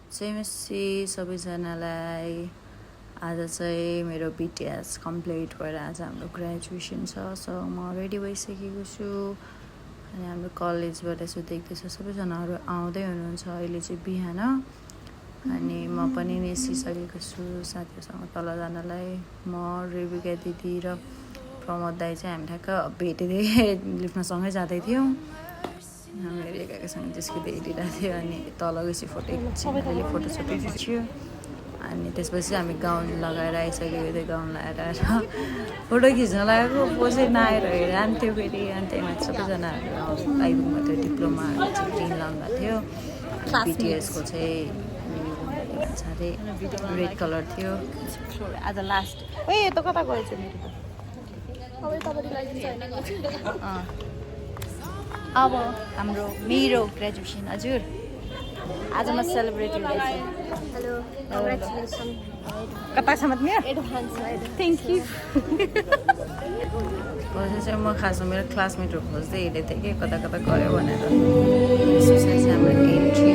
जयमसी सबैजनालाई आज चाहिँ मेरो BTS कम्प्लिट भएर आज हाम्रो ग्रेजुएसन छ सो म रेडी भइसकेको छु अनि हाम्रो कलेजबाट चाहिँ देख्दैछ सबैजनाहरू आउँदै हुनुहुन्छ अहिले चाहिँ बिहान अनि म पनि निस्किसकेको छु साथीहरूसँग तल जानलाई म रेबिका दिदी र प्रमोद दाई चाहिँ हामी ठ्याक्क भेटेदै लिफ्टमा सँगै जाँदै थियौँ हामी रेबिकासँग जिस्किँदै हिँडिरहेको थियो अनि तल गएपछि फोटो खिच्यो अनि त्यसपछि हामी गाउन लगाएर आइसकेको थियो गाउन लगाएर फोटो खिच्न लागेको पोजै नआएर हेरान्थ्यो फेरि अनि त्यहीमा सबैजनाहरू आइपुग्नु थियो डिप्लोमाहरू चाहिँ ग्रिन लाउनु भएको थियो BTSको चाहिँ साह्रै रेड कलर थियो आज लास्ट ए त कता गएछ अब हाम्रो मेरो ग्रेजुएसन हजुर आज म सेलिब्रेट हुँदैछु हेलो कङ्ग्रेचुलेसन कतासम्म मेरो एडभान्स थ्याङ्क यू पछि चाहिँ म खासमा मेरो क्लासमेटहरू खोज्दै हिँडेको थिएँ कि कता कता गयो भनेर त्यसपछि हाम्रो एन्ट्री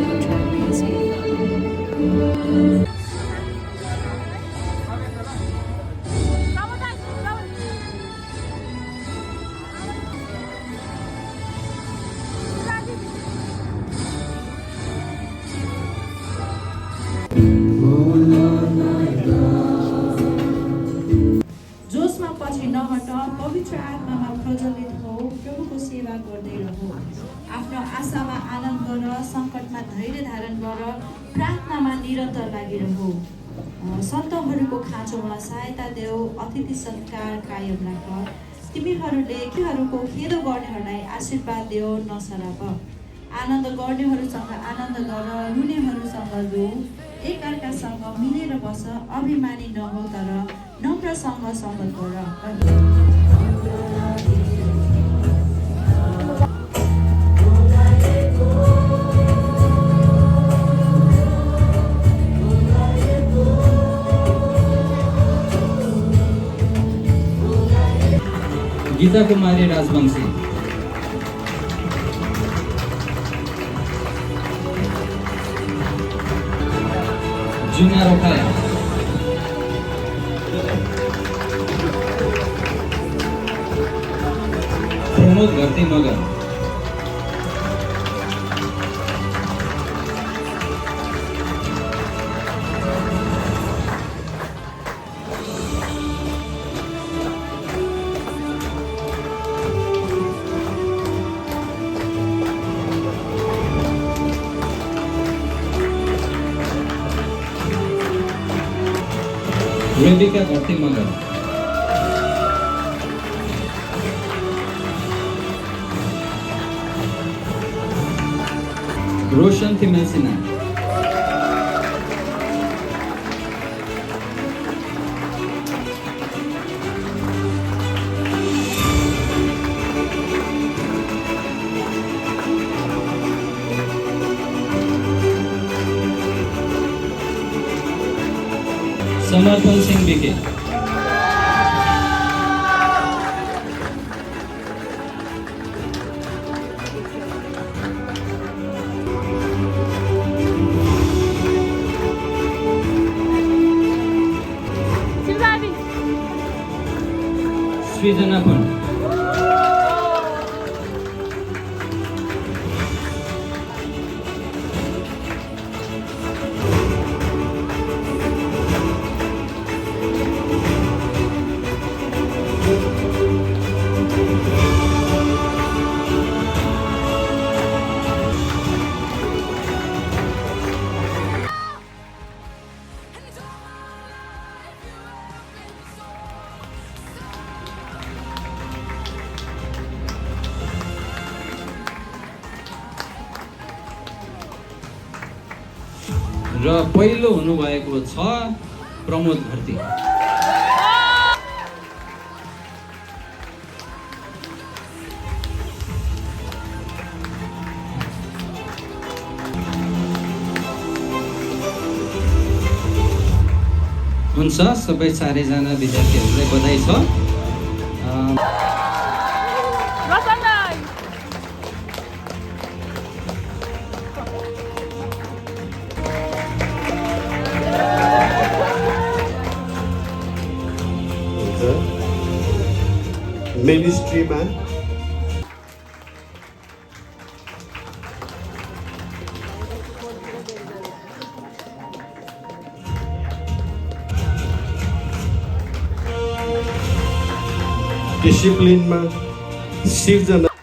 जोसमा पछि नहट पवित्र आत्मामा प्रज्वलित हो प्रभुको सेवा गर्दै रहो आफ्नो आशामा आनन्द गर सङ्कटमा धैर्य धारण गर प्रार्थनामा निरन्तर लागिरहो सन्तहरूको खाँचोमा सहायता देऊ अतिथि सत्कार कायम राख तिमीहरूको खेदो गर्नेहरूलाई आशीर्वाद देऊ नसराप आनन्द गर्नेहरूसँग आनन्द गर रुनेहरूसँग रो एकअर्कासँग मिलेर बस अभिमानी नहो तर नम्रसँग सङ्गत गर गीता कुमारी राजवंशी जुना रोखाया प्रमोद घरती मगर रेबिका घरती मगर रोशन थिमेल सिन्हा समर्थन सिंह बिके सृजना पुन र पहिलो हुनुभएको छ प्रमोद घरती हुन्छ सबै चारैजना विद्यार्थीहरूलाई बधाई छ मिनिस्ट्रीमा डिसिप्लिनमा सिर्जना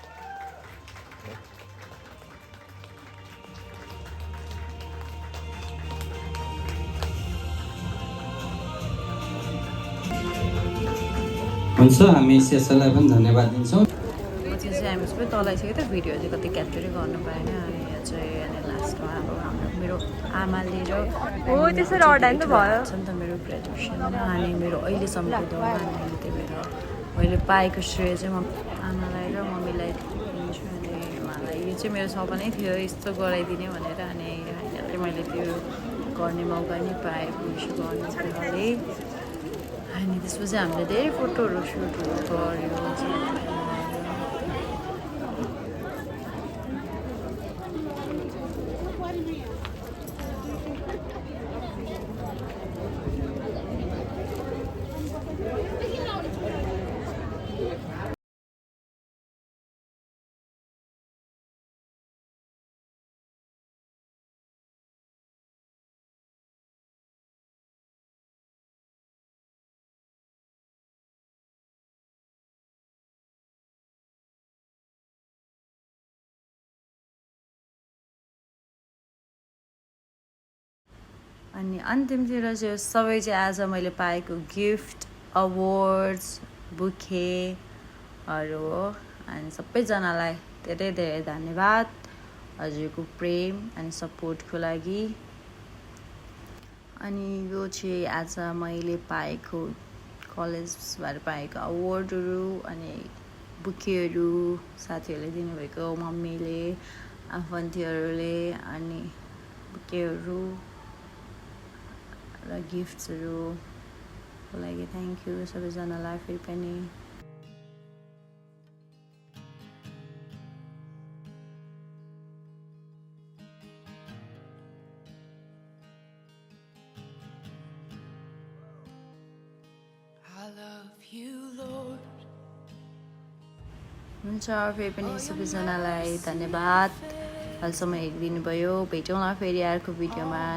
हुन्छ हामी शेषलाई पनि धन्यवाद दिन्छौँ पछि चाहिँ हामी सबै तल आइसक्यो त भिडियो चाहिँ कति क्याप्चरै गर्नु पाएन अनि यहाँ चाहिँ अनि लास्टमा अब हाम्रो मेरो आमाले र हो त्यसरी अडान त भयो छ नि त मेरो ग्रेजुएसन अनि मेरो अहिलेसम्मको दौरान अनि त्यही भएर मैले पाएको श्रेय चाहिँ म आमालाई र मम्मीलाई दिन्छु अनि उहाँलाई यो चाहिँ मेरो सपनै थियो यस्तो गराइदिने भनेर अनि फाइनली मैले त्यो गर्ने मौका नै पाएँ भविष्य गर्ने कुराले अनि त्यसपछि हामीले धेरै फोटोहरू सुटहरू गऱ्यौँ अनि अन्तिमतिर चाहिँ सबै चाहिँ आज मैले पाएको गिफ्ट अवार्ड्स बुकेहरू हो अनि सबैजनालाई धेरै धेरै धन्यवाद हजुरको प्रेम अनि सपोर्टको लागि अनि यो चाहिँ आज मैले पाएको कलेजबाट पाएको अवार्डहरू अनि बुकेहरू साथीहरूले दिनुभएको मम्मीले आफन्तीहरूले अनि बुकेहरू र गिफ्ट्सहरूको लागि थ्याङ्क यू सबैजनालाई फेरि पनि हुन्छ फेरि पनि सबैजनालाई धन्यवाद अहिलेसम्म हेरिदिनु भयो भेटौँला फेरि अर्को भिडियोमा